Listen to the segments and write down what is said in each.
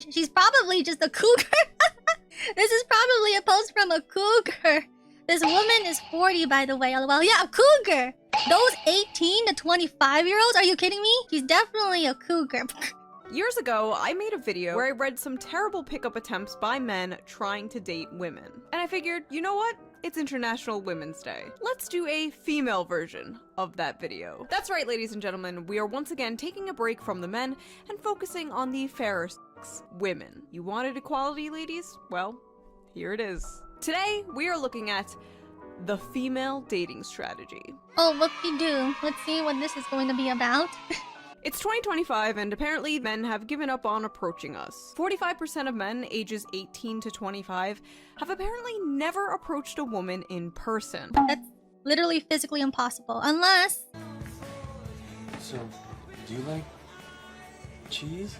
She's probably just a cougar. This is probably a post from a cougar. This woman is 40, by the way. Well, yeah, a cougar. Those 18 to 25-year-olds? Are you kidding me? She's definitely a cougar. Years ago, I made a video where I read some terrible pickup attempts by men trying to date women. And I figured, you know what? It's International Women's Day. Let's do a female version of that video. That's right, ladies and gentlemen, we are once again taking a break from the men and focusing on the fairer sex, women. You wanted equality, ladies? Well, here it is. Today, we are looking at the female dating strategy. Oh, whoop-de-doo. Let's see what this is going to be about. It's 2025 and apparently men have given up on approaching us. 45% of men ages 18 to 25 have apparently never approached a woman in person. That's literally physically impossible, unless... So, do you like cheese?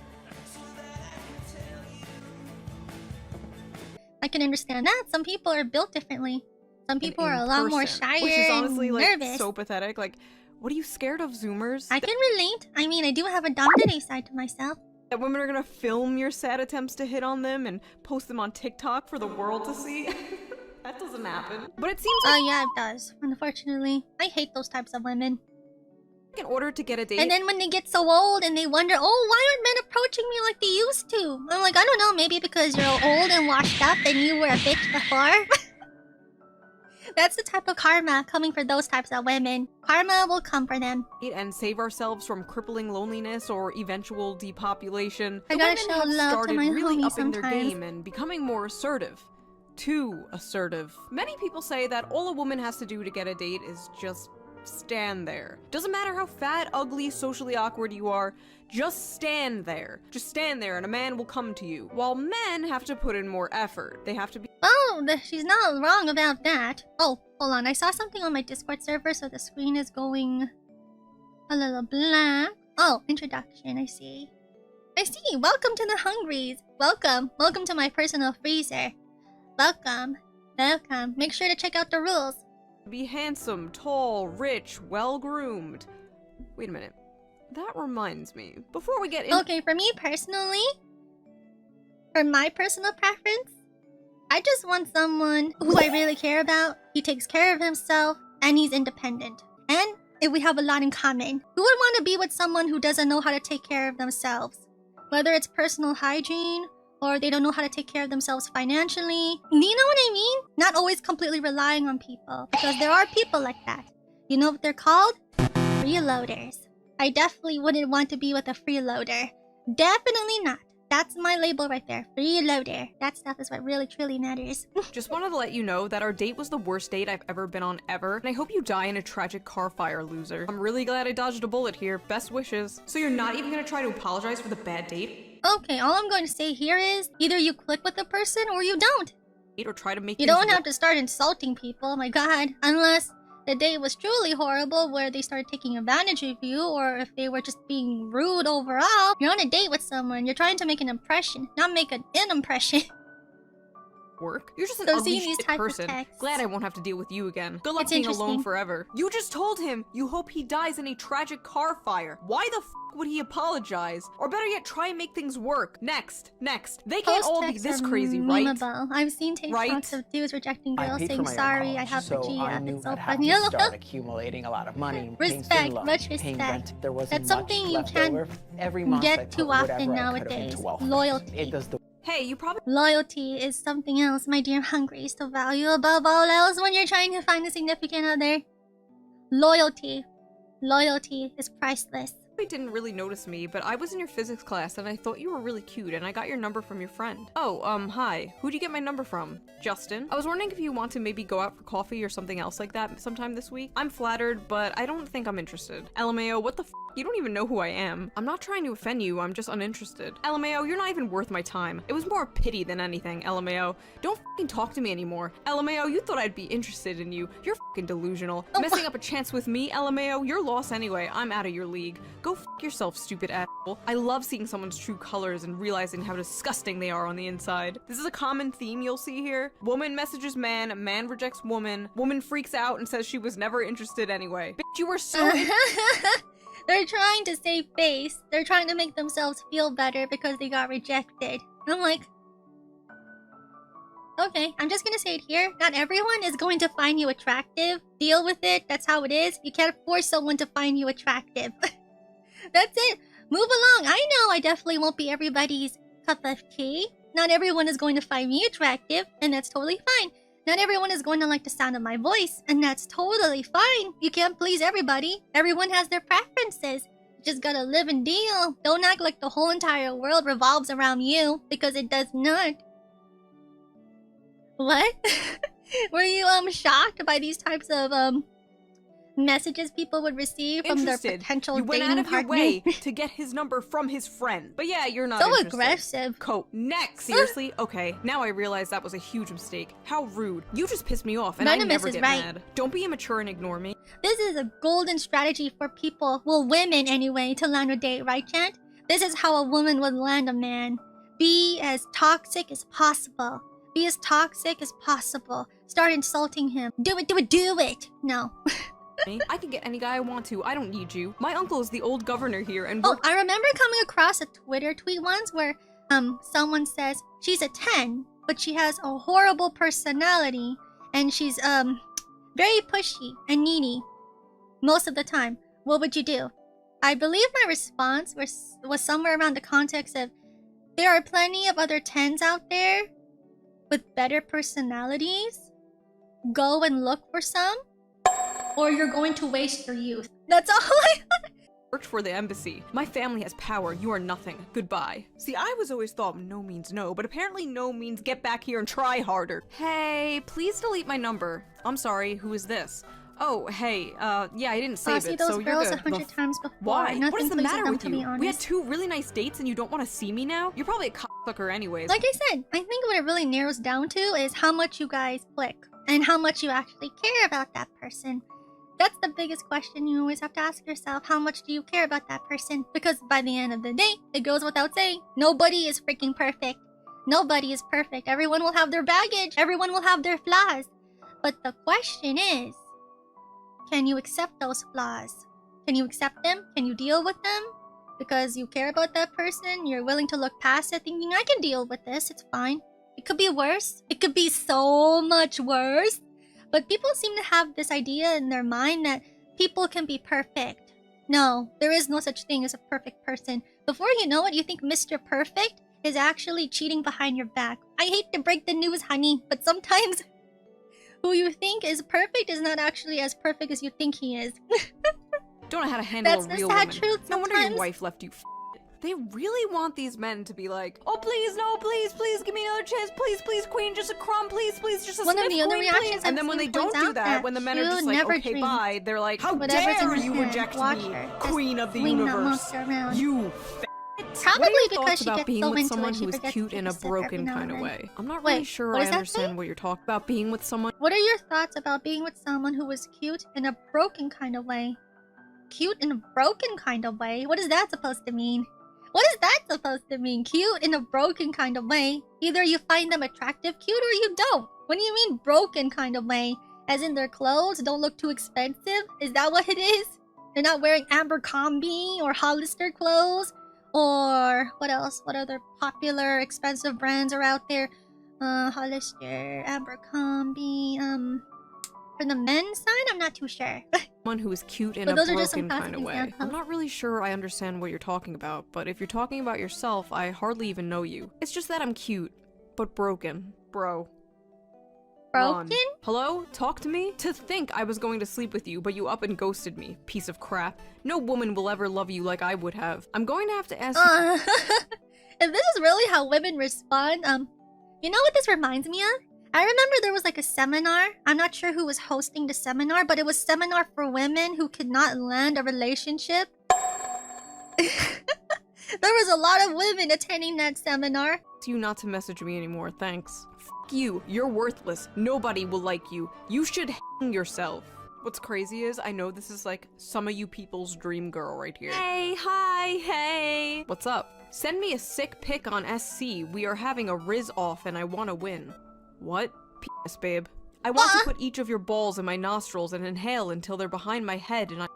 I can understand that. Some people are built differently. Some people are a lot more shyer, which is honestly, and like, nervous. so pathetic. Like, what are you scared of, Zoomers? I can relate. I mean, I do have a dominant side to myself. That women are gonna film your sad attempts to hit on them and post them on TikTok for the world to see? That doesn't happen. But it seems like Yeah, it does. Unfortunately. I hate those types of women. in order to get a date... And then when they get so old and they wonder, oh, why aren't men approaching me like they used to? I'm like, I don't know, maybe because you're old and washed up and you were a bitch before? That's the type of karma coming for those types of women. Karma will come for them. and save ourselves from crippling loneliness or eventual depopulation. I The gotta women show have love to started my really homies upping their sometimes. game and becoming more assertive. Too assertive. Many people say that all a woman has to do to get a date is just stand there. Doesn't matter how fat, ugly, socially awkward you are, just stand there. Just stand there and a man will come to you. While men have to put in more effort. They have to be— Oh, she's not wrong about that. Oh, hold on. I saw something on my Discord server, so the screen is going a little blank. Oh, introduction. I see. I see. Welcome to the hungries. Welcome. Welcome to my personal freezer. Welcome. Welcome. Make sure to check out the rules. handsome, tall, rich, well-groomed. Wait a minute. That reminds me. Before we get in— Okay, for me personally, for my personal preference, I just want someone who I really care about. He takes care of himself, and he's independent. And if we have a lot in common. Who would want to be with someone who doesn't know how to take care of themselves? Whether it's personal hygiene, or they don't know how to take care of themselves financially. Do you know what I mean? Not always completely relying on people. Because there are people like that. You know what they're called? Freeloaders. I definitely wouldn't want to be with a freeloader. Definitely not. That's my label right there. Freeloader. That stuff is what really truly matters. Just wanted to let you know that our date was the worst date I've ever been on ever, and I hope you die in a tragic car fire, loser. I'm really glad I dodged a bullet here. Best wishes. So you're not even gonna try to apologize for the bad date? Okay, all I'm going to say here is either you click with the person or you don't. Or try to make You don't have to start insulting people, oh my god. Unless the date was truly horrible where they started taking advantage of you, or if they were just being rude overall. You're on a date with someone, you're trying to make an impression, not make an impression. work. You're just an So ugly seeing these shit type of person. texts- Glad I won't have to deal with you again. Good luck It's being alone interesting. forever. You just told him you hope he dies in a tragic car fire. Why the f would he apologize? Or better yet, try and make things work. Next. They can't all be Post-texts this are crazy, right? memeable. I've seen TikToks Right? of dudes rejecting I girls paid for saying my own sorry, I college, have so a G I up. knew It's so I'd have funny. to start accumulating a lot of money, paying Respect, student loans, much paying respect. rent. There wasn't That's much something you left can't over. Every month I get put too whatever often I could have nowadays. into welfare. Loyalty. It does the Hey, you probably— Loyalty is something else, my dear hungries, to value above all else when you're trying to find a significant other. Loyalty. Loyalty is priceless. didn't really notice me, but I was in your physics class and I thought you were really cute and I got your number from your friend. Oh, hi. Who'd you get my number from? Justin? I was wondering if you want to maybe go out for coffee or something else like that sometime this week. I'm flattered, but I don't think I'm interested. LMAO, what the f? You don't even know who I am. I'm not trying to offend you, I'm just uninterested. LMAO, you're not even worth my time. It was more pity than anything, LMAO. Don't f***ing talk to me anymore. LMAO, you thought I'd be interested in you. You're f***ing delusional. Messing up a chance with me, LMAO, you're lost anyway. I'm out of your league. Go f*** yourself, stupid asshole. I love seeing someone's true colors and realizing how disgusting they are on the inside. This is a common theme you'll see here. Woman messages man, man rejects woman, woman freaks out and says she was never interested anyway. Bitch, you were so— They're trying to save face. They're trying to make themselves feel better because they got rejected. I'm like, okay, I'm just gonna say it here. Not everyone is going to find you attractive. Deal with it. That's how it is. You can't force someone to find you attractive. That's it. Move along. I know I definitely won't be everybody's cup of tea. Not everyone is going to find me attractive, and that's totally fine. Not everyone is going to like the sound of my voice, and that's totally fine. You can't please everybody. Everyone has their preferences. You just gotta live and deal. Don't act like the whole entire world revolves around you, because it does not. What? Were you shocked by these types of messages people would receive from their potential you went dating out of partner? your way to get his number from his friend. But yeah, you're not So interested. aggressive. Next, seriously? Okay, now I realize that was a huge mistake. How rude. You just pissed me off, and I Venomous never is get right. mad. Don't be immature and ignore me. This is a golden strategy for people, well, women anyway, to land a date, right, Chant? This is how a woman would land a man. Be as toxic as possible. Be as toxic as possible. Start insulting him. Do it, do it, do it! No. I can get any guy I want to. I don't need you. My uncle is the old governor here, and Oh, I remember coming across a Twitter tweet once where someone says she's a 10, but she has a horrible personality, and she's very pushy and needy most of the time. What would you do? I believe my response was somewhere around the context of, there are plenty of other 10s out there with better personalities. Go and look for some, or you're going to waste your youth. That's all I worked for the embassy. My family has power. You are nothing. Goodbye. See, I was always thought no means no, but apparently no means get back here and try harder. Hey, please delete my number. I'm sorry, who is this? Oh, hey, yeah, I didn't save see it, those so you're girls good. 100 times before. Why? Nothing What is the pleases matter them, with to be you? honest. We had 2 really nice dates and you don't want to see me now? You're probably a cocksucker anyways. Like I said, I think what it really narrows down to is how much you guys click and how much you actually care about that person. That's the biggest question you always have to ask yourself. How much do you care about that person? Because by the end of the day, it goes without saying, nobody is freaking perfect. Nobody is perfect. Everyone will have their baggage. Everyone will have their flaws. But the question is, can you accept those flaws? Can you accept them? Can you deal with them? Because you care about that person, you're willing to look past it thinking, I can deal with this, it's fine. It could be worse. It could be so much worse. But people seem to have this idea in their mind that people can be perfect. No, there is no such thing as a perfect person. Before you know it, you think Mr. Perfect is actually cheating behind your back. I hate to break the news, honey, but sometimes who you think is perfect is not actually as perfect as you think he is. Don't know how to handle That's a the real sad woman. truth No wonder your sometimes. wife left you. They really want these men to be like, oh please, no, please, please, give me another chance, please, please, queen, just a crumb, please, please, just a One of sniff, the other queen, reactions please. I've And then when they seen don't points do out that, that when the men are Shue just like, never okay, dreams. bye, they're like, how Whatever's in dare his you hand, reject watch me, her. queen Just of the swing that universe, monster around. you Probably what are your because thoughts she about gets being so with into someone it, she who is forgets cute to in a take a sip broken every now kind and of then. way? I'm not Wait, really sure what I does that understand say? what you're talking about being with someone. What are your thoughts about being with someone who is cute in a broken kind of way? Cute in a broken kind of way? What is that supposed to mean? What is that supposed to mean? Cute in a broken kind of way? Either you find them attractive cute or you don't. What do you mean broken kind of way? As in their clothes don't look too expensive? Is that what it is? They're not wearing Abercrombie or Hollister clothes? Or what else? What other popular expensive brands are out there? Hollister, Abercrombie, for the men's side, I'm not too sure. Someone who is cute in But a those are just some broken kind of classic way. examples. I'm not really sure I understand what you're talking about, but if you're talking about yourself, I hardly even know you. It's just that I'm cute, but broken. Bro. Broken? Run. Hello? Talk to me? To think I was going to sleep with you, but you up and ghosted me. Piece of crap. No woman will ever love you like I would have. I'm going to have to ask you- If this is really how women respond, you know what this reminds me of? I remember there was like a seminar. I'm not sure who was hosting the seminar, but it was seminar for women who could not land a relationship. There was a lot of women attending that seminar. you not to message me anymore, thanks. F you, you're worthless. Nobody will like you. You should hang yourself. What's crazy is, I know this is like some of you people's dream girl right here. Hey, hi, hey. What's up? Send me a sick pic on SC. We are having a Riz off and I want to win. What? Penis, babe. I want to put each of your balls in my nostrils and inhale until they're behind my head and I...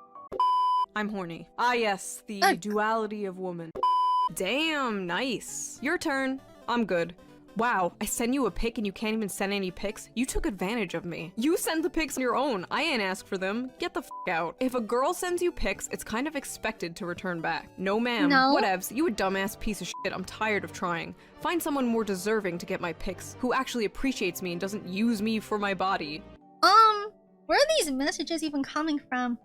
I'm horny. Ah yes, the duality of woman. Damn, nice. Your turn. I'm good. Wow, I send you a pic and you can't even send any pics? You took advantage of me. You send the pics on your own. I ain't asked for them. Get the f out. If a girl sends you pics, it's kind of expected to return back. No ma'am. No. Whatevs. You a dumbass piece of shit. I'm tired of trying. Find someone more deserving to get my pics, who actually appreciates me and doesn't use me for my body. Where are these messages even coming from?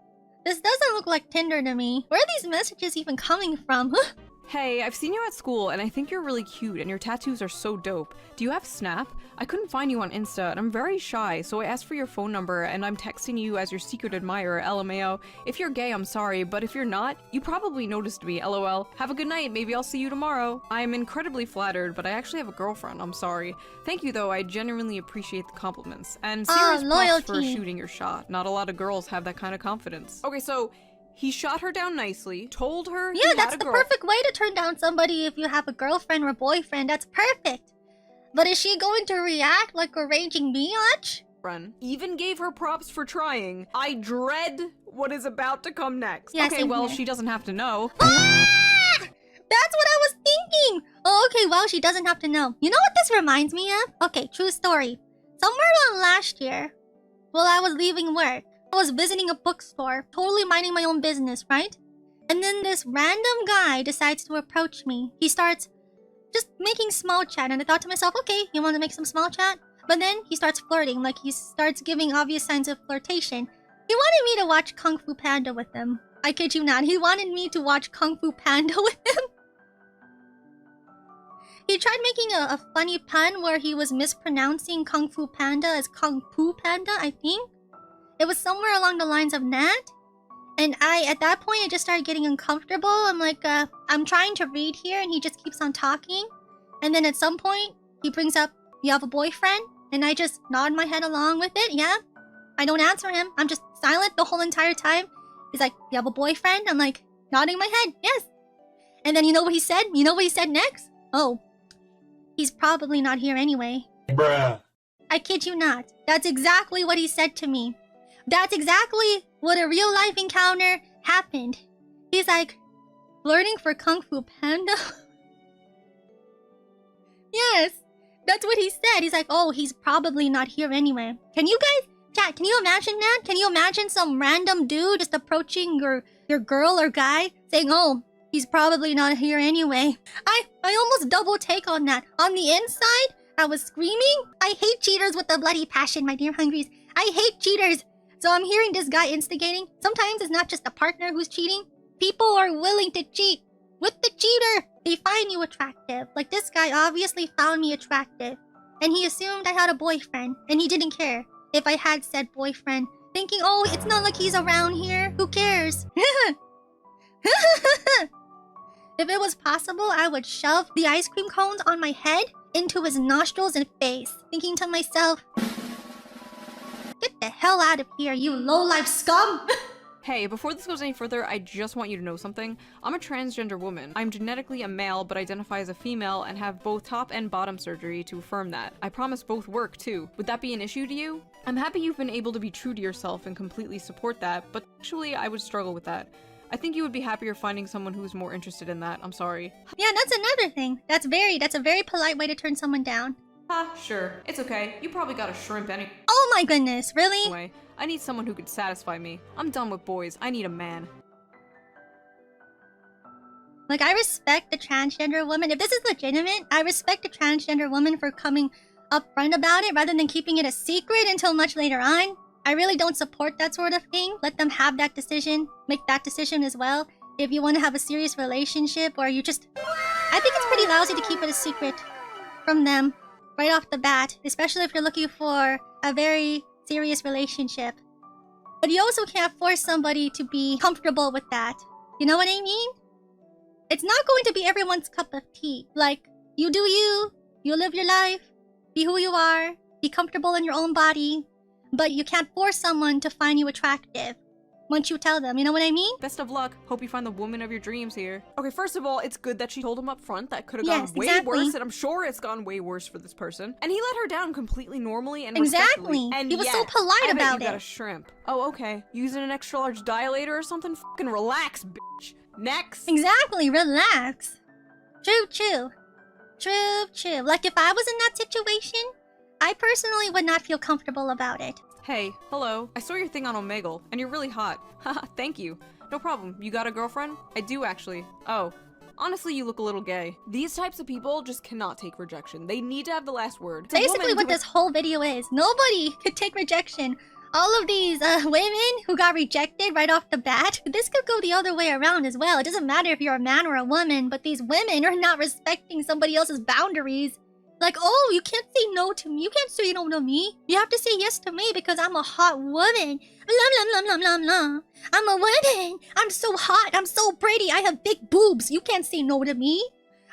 This doesn't look like Tinder to me. Where are these messages even coming from? Hey, I've seen you at school and I think you're really cute and your tattoos are so dope. Do you have Snap? I couldn't find you on Insta and I'm very shy, so I asked for your phone number and I'm texting you as your secret admirer, LMAO. If you're gay, I'm sorry, but if you're not, you probably noticed me, LOL. Have a good night, maybe I'll see you tomorrow. I'm incredibly flattered, but I actually have a girlfriend, I'm sorry. Thank you though, I genuinely appreciate the compliments. And serious props for shooting your shot. Not a lot of girls have that kind of confidence. Okay, so he shot her down nicely, told her he had that's a the girl- perfect way to turn down somebody if you have a girlfriend or boyfriend. That's perfect. But is she going to react like a raging biatch? Even gave her props for trying. I dread what is about to come next. Yeah, okay, same well, here. she doesn't have to know. Ah! That's what I was thinking! Oh, okay, well, she doesn't have to know. You know what this reminds me of? Okay, true story. Somewhere around last year, while I was leaving work, I was visiting a bookstore, totally minding my own business, right? And then this random guy decides to approach me. He starts just making small chat, and I thought to myself, okay, you want to make some small chat? But then he starts flirting, like he starts giving obvious signs of flirtation. He wanted me to watch Kung Fu Panda with him. I kid you not, he wanted me to watch Kung Fu Panda with him. He tried making a funny pun where he was mispronouncing Kung Fu Panda as Kung Fu Panda, I think. It was somewhere along the lines of that. And at that point, I just started getting uncomfortable. I'm like, I'm trying to read here, and he just keeps on talking. And then at some point, he brings up, you have a boyfriend? And I just nod my head along with it, yeah. I don't answer him. I'm just silent the whole entire time. He's like, you have a boyfriend? I'm like, nodding my head, yes. And then you know what he said? You know what he said next? Oh, he's probably not here anyway. Bruh. I kid you not. That's exactly what he said to me. That's exactly what a real-life encounter happened. He's like, flirting for Kung Fu Panda? Yes, that's what he said. He's like, oh, he's probably not here anyway. Can you guys, chat, can you imagine that? Can you imagine some random dude just approaching your girl or guy, saying, oh, he's probably not here anyway? I almost double take on that. On the inside, I was screaming. I hate cheaters with a bloody passion, my dear hungries. I hate cheaters. So I'm hearing this guy instigating. Sometimes it's not just a partner who's cheating. People are willing to cheat with the cheater. They find you attractive. Like this guy obviously found me attractive. And he assumed I had a boyfriend. And he didn't care if I had said boyfriend. Thinking, oh, it's not like he's around here. Who cares? If it was possible, I would shove the ice cream cones on my head into his nostrils and face. Thinking to myself, get the hell out of here, you low-life scum! Hey, before this goes any further, I just want you to know something. I'm a transgender woman. I'm genetically a male, but identify as a female and have both top and bottom surgery to affirm that. I promise both work, too. Would that be an issue to you? I'm happy you've been able to be true to yourself and completely support that, but actually, I would struggle with that. I think you would be happier finding someone who's more interested in that. I'm sorry. Yeah, that's another thing. That's a very polite way to turn someone down. Sure. It's okay. You probably got a shrimp anyway. Oh my goodness, really? I need someone who could satisfy me. I'm done with boys. I need a man. Like, I respect the transgender woman. If this is legitimate, I respect the transgender woman for coming upfront about it rather than keeping it a secret until much later on. I really don't support that sort of thing. Let them have that decision. Make that decision as well. If you want to have a serious relationship or you just... I think it's pretty lousy to keep it a secret from them right off the bat. Especially if you're looking for a very serious relationship. But you also can't force somebody to be comfortable with that. You know what I mean? It's not going to be everyone's cup of tea. Like, you do you. You live your life. Be who you are. Be comfortable in your own body. But you can't force someone to find you attractive. once you tell them, you know what I mean? Best of luck. Hope you find the woman of your dreams here. Okay, first of all, it's good that she told him up front. That could have Yes, gone way exactly. worse, and I'm sure it's gone way worse for this person. And he let her down completely normally and Exactly. respectfully. And He was so yet, polite I bet about you got it. a shrimp. Oh, okay. Using an extra large dilator or something? Fucking relax, bitch. Next. Exactly, relax. True, true. True, true. Like, if I was in that situation, I personally would not feel comfortable about it. Hey, hello. I saw your thing on Omegle, and you're really hot. Haha, thank you. No problem. You got a girlfriend? I do, actually. Oh. Honestly, you look a little gay. These types of people just cannot take rejection. They need to have the last word. It's a Basically woman what doing- this whole video is. Nobody could take rejection. All of these women who got rejected right off the bat, this could go the other way around as well. It doesn't matter if you're a man or a woman, but these women are not respecting somebody else's boundaries. Like, oh, you can't say no to me. You can't say no to me. You have to say yes to me because I'm a hot woman. Blah, blah, blah, blah, blah, blah. I'm a woman. I'm so hot. I'm so pretty. I have big boobs. You can't say no to me.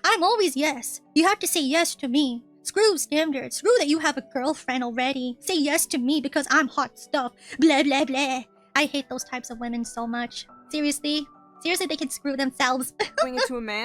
I'm always yes. You have to say yes to me. Screw standards. Screw that you have a girlfriend already. Say yes to me because I'm hot stuff. Blah, blah, blah. I hate those types of women so much. Seriously? Seriously, they can screw themselves. doing it to a man.